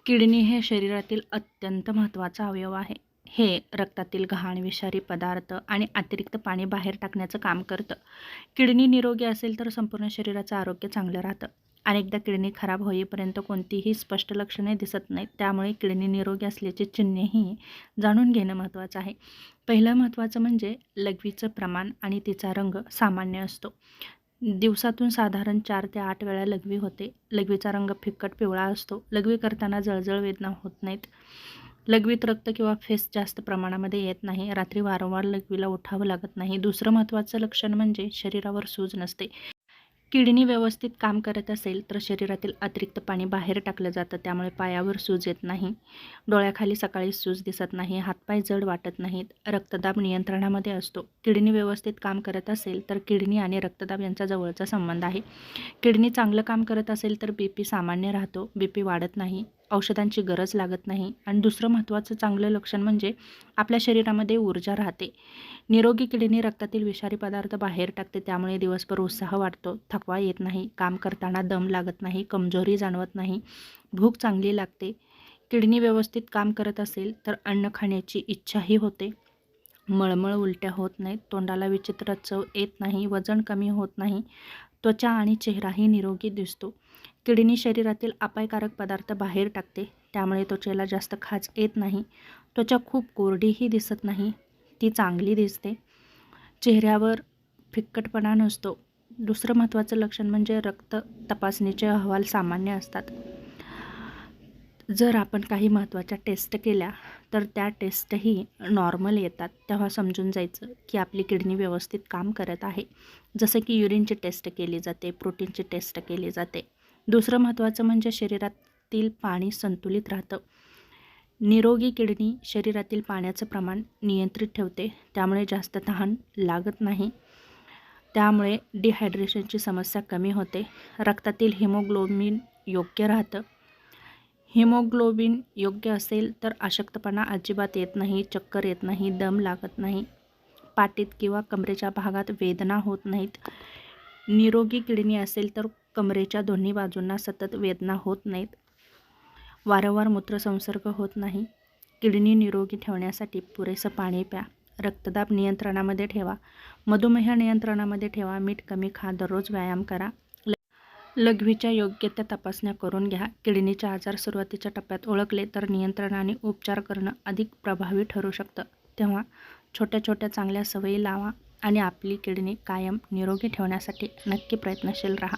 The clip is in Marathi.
किडनी हे शरीरातील अत्यंत महत्त्वाचा अवयव आहे. हे रक्तातील घाण, विषारी पदार्थ आणि अतिरिक्त पाणी बाहेर टाकण्याचं काम करतं. किडनी निरोगी असेल तर संपूर्ण शरीराचं आरोग्य चांगलं राहतं. अनेकदा किडनी खराब होईपर्यंत कोणतीही स्पष्ट लक्षणे दिसत नाहीत. त्यामुळे किडनी निरोगी असल्याची चिन्हेही जाणून घेणं महत्त्वाचं आहे. पहिलं महत्त्वाचं म्हणजे लघवीचं प्रमाण आणि तिचा रंग सामान्य असतो. दिवसातून साधारण 4 ते 8 वेळा लघवी होते. लघवीचा रंग फिकट पिवळा असतो. लघवी करताना जळजळ वेदना होत नाहीत. लघवीत रक्त किंवा फेस जास्त प्रमाणामध्ये येत नाही. रात्री वारंवार लघवीला उठावं लागत नाही. दुसरं महत्त्वाचं लक्षण म्हणजे शरीरावर सूज नसते. किडनी व्यवस्थित काम करत असेल तर शरीरातील अतिरिक्त पाणी बाहेर टाकलं जातं. त्यामुळे पायावर सूज येत नाही. डोळ्याखाली सकाळी सूज दिसत नाही. हातपाय जड वाटत नाहीत. रक्तदाब नियंत्रणामध्ये असतो. किडनी व्यवस्थित काम करत असेल तर किडनी आणि रक्तदाब यांचा जवळचा संबंध आहे. किडनी चांगलं काम करत असेल तर BP सामान्य राहतो. BP वाढत नाही. औषधांची गरज लागत नाही. आणि दुसरं महत्त्वाचं चांगलं लक्षण म्हणजे आपल्या शरीरामध्ये ऊर्जा राहते. निरोगी किडनी रक्तातील विषारी पदार्थ बाहेर टाकते. त्यामुळे दिवसभर उत्साह वाटतो. थकवा येत नाही. काम करताना दम लागत नाही. कमजोरी जाणवत नाही. भूक चांगली लागते. किडनी व्यवस्थित काम करत असेल तर अन्न खाण्याची इच्छाही होते. मळमळ, उलट्या होत नाहीत. तोंडाला विचित्र चव येत नाही. वजन कमी होत नाही. त्वचा आणि चेहराही निरोगी दिसतो. किडनी शरीरातील अपायकारक पदार्थ बाहेर टाकते. त्यामुळे त्वचेला जास्त खाज येत नाही. त्वचा खूप कोरडीही दिसत नाही. ती चांगली दिसते. चेहऱ्यावर फिक्कटपणा नसतो. दुसरं महत्त्वाचं लक्षण म्हणजे रक्त तपासणीचे अहवाल सामान्य असतात. जर आपण काही महत्त्वाच्या टेस्ट केल्या तर त्या टेस्टही नॉर्मल येतात. तेव्हा समजून जायचं की आपली किडनी व्यवस्थित काम करत आहे. जसं की युरिनची टेस्ट केली जाते, प्रोटीनची टेस्ट केली जाते. दुसरं महत्त्वाचं म्हणजे शरीरातील पाणी संतुलित राहतं. निरोगी किडनी शरीरातील पाण्याचं प्रमाण नियंत्रित ठेवते. त्यामुळे जास्त तहान लागत नाही. त्यामुळे डिहायड्रेशनची समस्या कमी होते. रक्तातील हिमोग्लोबिन योग्य राहतं. हिमोग्लोबिन योग्य असेल तर अशक्तपणा अजिबात येत नाही. चक्कर येत नाही. दम लागत नाही. पाठीत किंवा कमरेच्या भागात वेदना होत नाहीत. निरोगी किडनी असेल तर कमरेच्या दोन्ही बाजूंना सतत वेदना होत नाहीत. वारंवार मूत्रसंसर्ग होत नाही. किडनी निरोगी ठेवण्यासाठी पुरेसं पाणी प्या. रक्तदाब नियंत्रणामध्ये ठेवा. मधुमेह नियंत्रणामध्ये ठेवा. मीठ कमी खा. दररोज व्यायाम करा. लघवीच्या योग्य त्या तपासण्या करून घ्या. किडनीचे आजार सुरुवातीच्या टप्प्यात ओळखले तर नियंत्रण आणि उपचार करणं अधिक प्रभावी ठरू शकतं. तेव्हा छोट्या छोट्या चांगल्या सवयी लावा आणि आपली किडनी कायम निरोगी ठेवण्यासाठी नक्की प्रयत्नशील राहा.